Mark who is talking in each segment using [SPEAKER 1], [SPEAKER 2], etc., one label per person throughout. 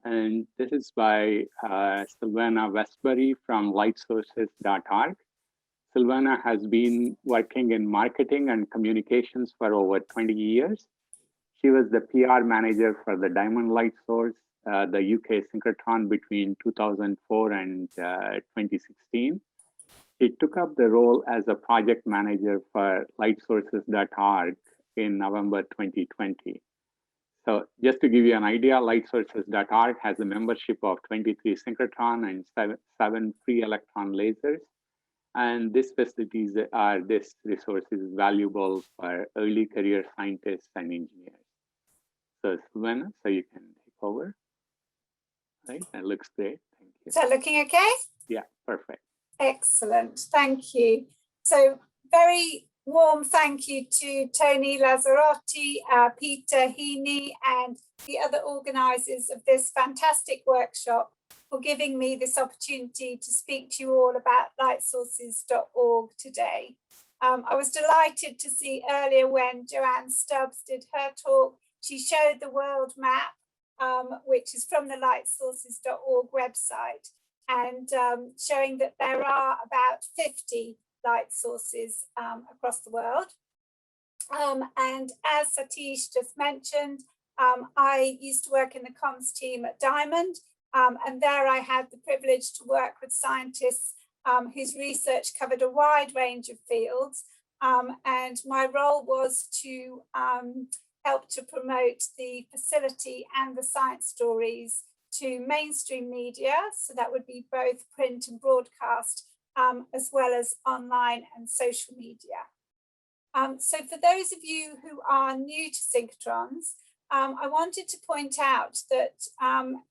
[SPEAKER 1] And this is by Silvana Westbury from lightsources.org. Silvana has been working in marketing and communications for over 20 years. She was the PR manager for the Diamond Light Source, the UK Synchrotron between 2004 and 2016. She took up the role as a project manager for lightsources.org in November 2020. So just to give you an idea, lightsources.org has a membership of 23 synchrotron and seven free electron lasers. And these facilities this resource is valuable for early career scientists and engineers. So Silvana, so you can take over. Right, that looks great. Thank you.
[SPEAKER 2] Is that looking okay?
[SPEAKER 1] Yeah, perfect.
[SPEAKER 2] Excellent, thank you. So very warm thank you to Tony Lazzarotti, Peter Heaney, and the other organisers of this fantastic workshop for giving me this opportunity to speak to you all about lightsources.org today. I was delighted to see earlier when Joanne Stubbs did her talk, she showed the world map, which is from the lightsources.org website, and showing that there are about 50 light sources across the world. And as Satish just mentioned, I used to work in the comms team at Diamond, and there I had the privilege to work with scientists whose research covered a wide range of fields. And my role was to help to promote the facility and the science stories to mainstream media. So that would be both print and broadcast, as well as online and social media. So for those of you who are new to synchrotrons, I wanted to point out that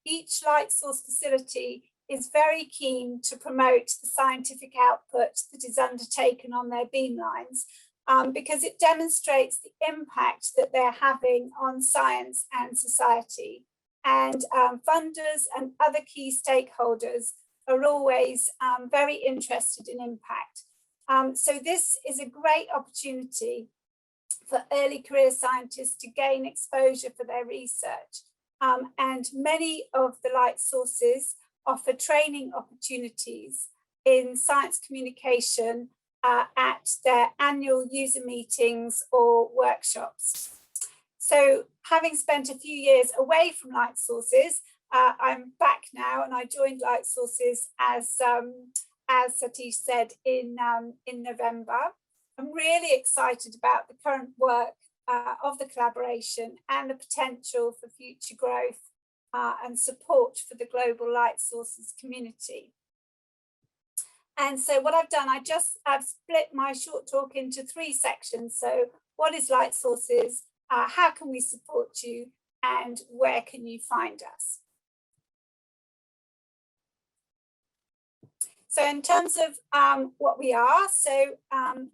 [SPEAKER 2] each light source facility is very keen to promote the scientific output that is undertaken on their beamlines, because it demonstrates the impact that they're having on science and society. And funders and other key stakeholders are always very interested in impact. So this is a great opportunity for early career scientists to gain exposure for their research. And many of the light sources offer training opportunities in science communication at their annual user meetings or workshops. So having spent a few years away from light sources, I'm back now, and I joined light sources as Satish said in November. I'm really excited about the current work of the collaboration and the potential for future growth and support for the global light sources community. And so what I've done, I've split my short talk into 3 sections. So what is light sources? How can we support you, and where can you find us? So in terms of what we are, so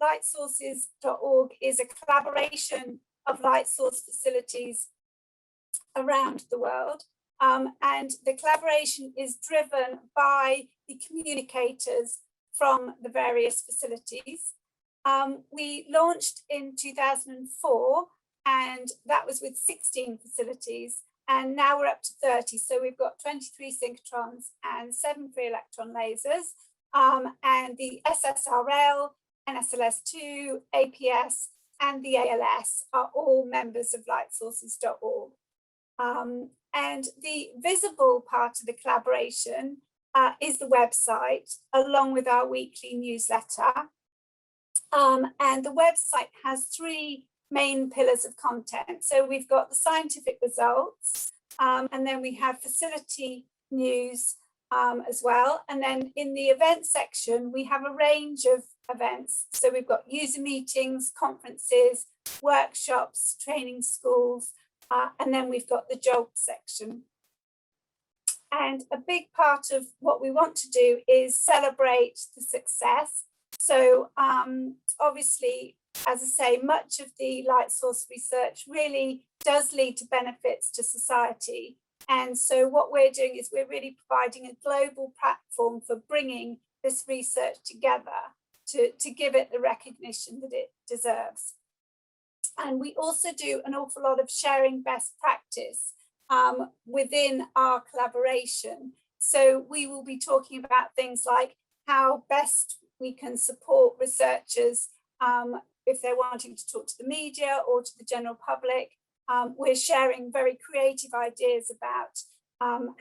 [SPEAKER 2] lightsources.org is a collaboration of light source facilities around the world. And the collaboration is driven by the communicators from the various facilities. We launched in 2004, and that was with 16 facilities. And now we're up to 30. So we've got 23 synchrotrons and 7 free electron lasers. And the SSRL, NSLS2, APS, and the ALS are all members of lightsources.org. And the visible part of the collaboration is the website, along with our weekly newsletter. And the website has 3 main pillars of content. So we've got the scientific results, and then we have facility news as well. And then in the event section, we have a range of events. So we've got user meetings, conferences, workshops, training schools, and then we've got the job section. And a big part of what we want to do is celebrate the success. So obviously, as I say, much of the light source research really does lead to benefits to society. And so what we're doing is we're really providing a global platform for bringing this research together to give it the recognition that it deserves. And we also do an awful lot of sharing best practice. within our collaboration. So we will be talking about things like how best we can support researchers if they're wanting to talk to the media or to the general public. We're sharing very creative ideas about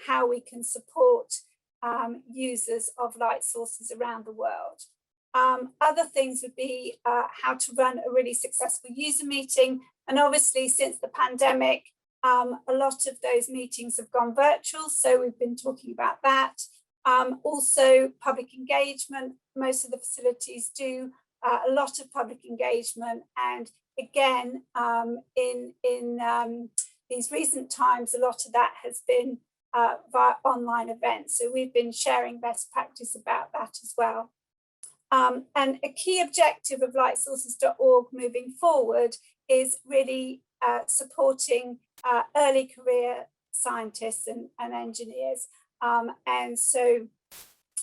[SPEAKER 2] how we can support users of light sources around the world. Other things would be how to run a really successful user meeting. And obviously, since the pandemic, a lot of those meetings have gone virtual. So we've been talking about that. Also, public engagement. Most of the facilities do a lot of public engagement. And again, in these recent times, a lot of that has been via online events. So we've been sharing best practice about that as well. And a key objective of lightsources.org moving forward is really supporting early career scientists and engineers. And so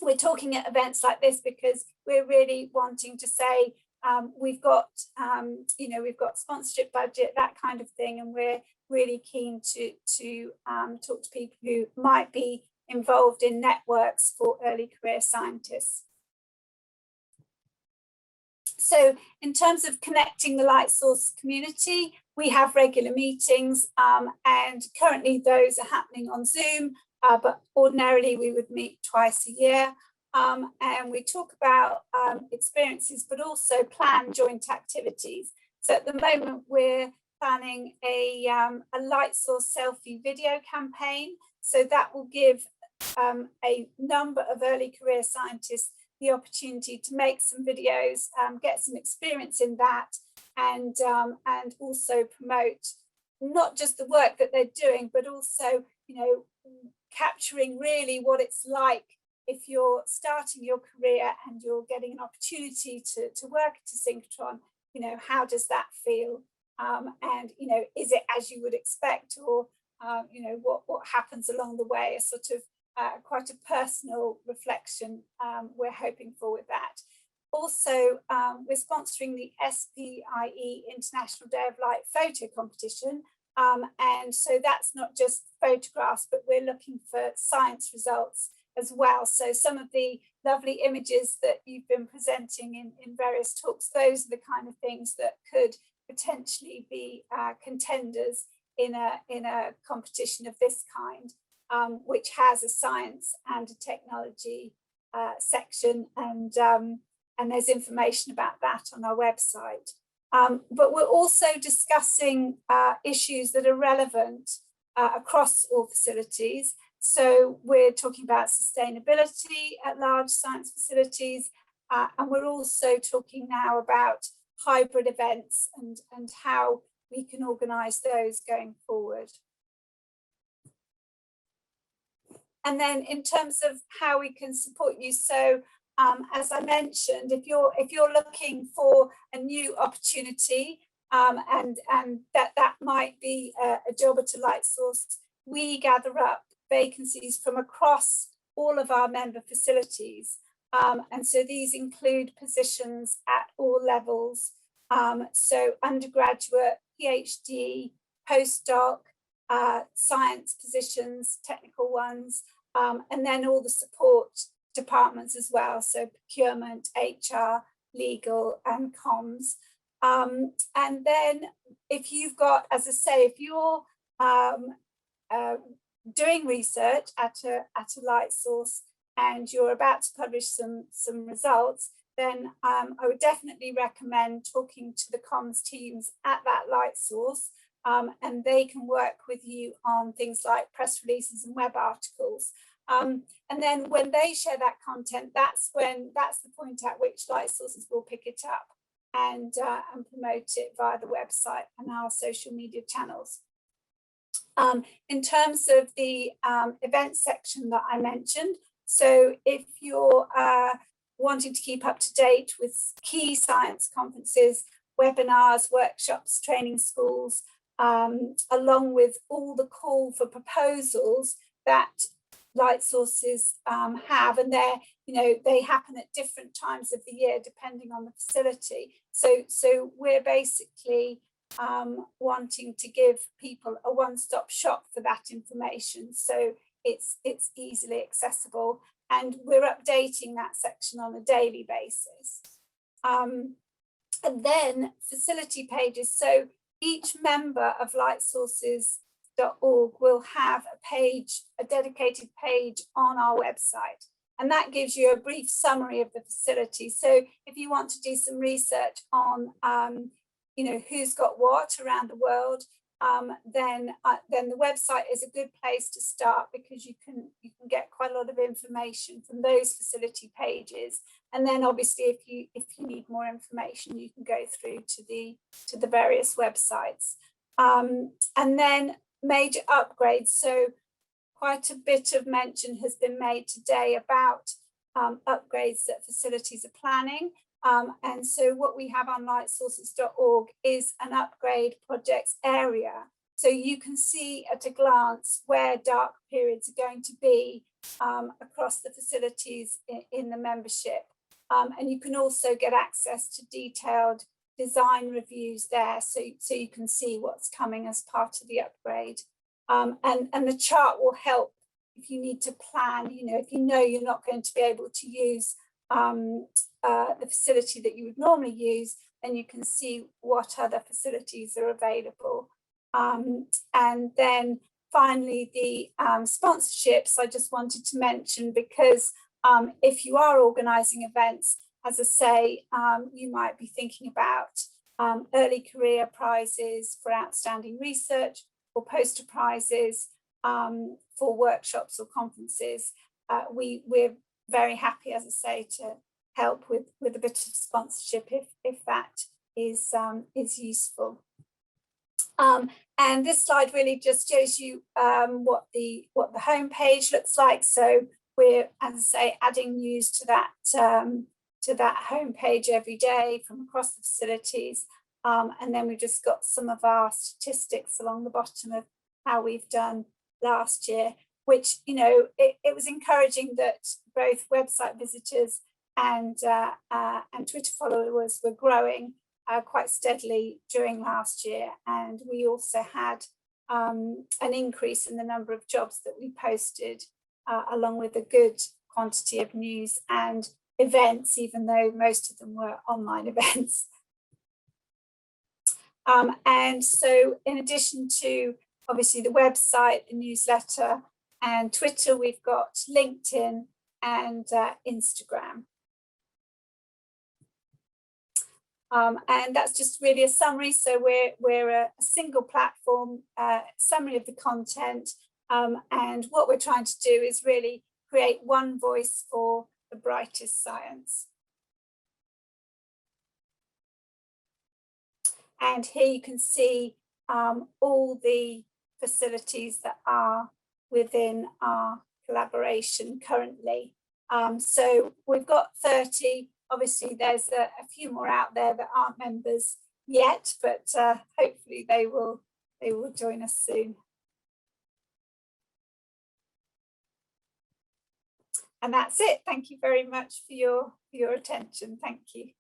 [SPEAKER 2] we're talking at events like this because we're really wanting to say we've got sponsorship budget, that kind of thing, and we're really keen to talk to people who might be involved in networks for early career scientists. So in terms of connecting the light source community, we have regular meetings, and currently those are happening on Zoom, but ordinarily we would meet twice a year. And we talk about experiences, but also plan joint activities. So at the moment, we're planning a light source selfie video campaign. So that will give a number of early career scientists the opportunity to make some videos, get some experience in that, and also promote not just the work that they're doing, but also, capturing really what it's like if you're starting your career and you're getting an opportunity to work at a synchrotron. How does that feel? And is it as you would expect, or what happens along the way? A sort of quite a personal reflection we're hoping for with that. Also, we're sponsoring the SPIE International Day of Light photo competition. And so that's not just photographs, but we're looking for science results as well. So some of the lovely images that you've been presenting in various talks, those are the kind of things that could potentially be contenders in a competition of this kind. Which has a science and a technology section, and there's information about that on our website. But we're also discussing issues that are relevant across all facilities. So we're talking about sustainability at large science facilities, and we're also talking now about hybrid events and how we can organise those going forward. And then in terms of how we can support you, so as I mentioned, if you're looking for a new opportunity, and that might be a job at a light source, we gather up vacancies from across all of our member facilities. And so these include positions at all levels. So undergraduate, PhD, postdoc, science positions, technical ones, and then all the support departments as well. So procurement, HR, legal, and comms. And then if you've got, as I say, if you're doing research at a light source and you're about to publish some results, then I would definitely recommend talking to the comms teams at that light source. And they can work with you on things like press releases and web articles. And then when they share that content, that's the point at which light sources will pick it up and promote it via the website and our social media channels. In terms of the event section that I mentioned, so if you're wanting to keep up to date with key science conferences, webinars, workshops, training schools, along with all the call for proposals that light sources have, and they happen at different times of the year depending on the facility. So we're basically wanting to give people a one-stop shop for that information, so it's easily accessible, and we're updating that section on a daily basis. And then facility pages, so each member of lightsources.org will have a page, a dedicated page on our website, and that gives you a brief summary of the facility. So if you want to do some research on you know, who's got what around the world, then the website is a good place to start, because you can get quite a lot of information from those facility pages. And then obviously if you need more information, you can go through to the various websites. And then major upgrades. So quite a bit of mention has been made today about upgrades that facilities are planning. And so what we have on lightsources.org is an upgrade projects area. So you can see at a glance where dark periods are going to be across the facilities in the membership. And you can also get access to detailed design reviews there, so you can see what's coming as part of the upgrade. And the chart will help if you need to plan, you know, if you know you're not going to be able to use the facility that you would normally use, then you can see what other facilities are available. And then finally, the sponsorships I just wanted to mention, because if you are organising events, as I say, you might be thinking about early career prizes for outstanding research, or poster prizes for workshops or conferences. We're very happy, as I say, to help with a bit of sponsorship if that is useful. And this slide really just shows you what the homepage looks like. So we're, as I say, adding news to that homepage every day from across the facilities. And then we've just got some of our statistics along the bottom of how we've done last year, which, you know, it was encouraging that both website visitors and Twitter followers were growing quite steadily during last year. And we also had an increase in the number of jobs that we posted, along with a good quantity of news and events, even though most of them were online events. And so in addition to obviously the website, the newsletter and Twitter, we've got LinkedIn and Instagram. And that's just really a summary. So we're a single platform summary of the content. And what we're trying to do is really create one voice for the brightest science. And here you can see all the facilities that are within our collaboration currently. So we've got 30. Obviously, there's a few more out there that aren't members yet, but hopefully they will join us soon. And that's it. Thank you very much for your attention. Thank you.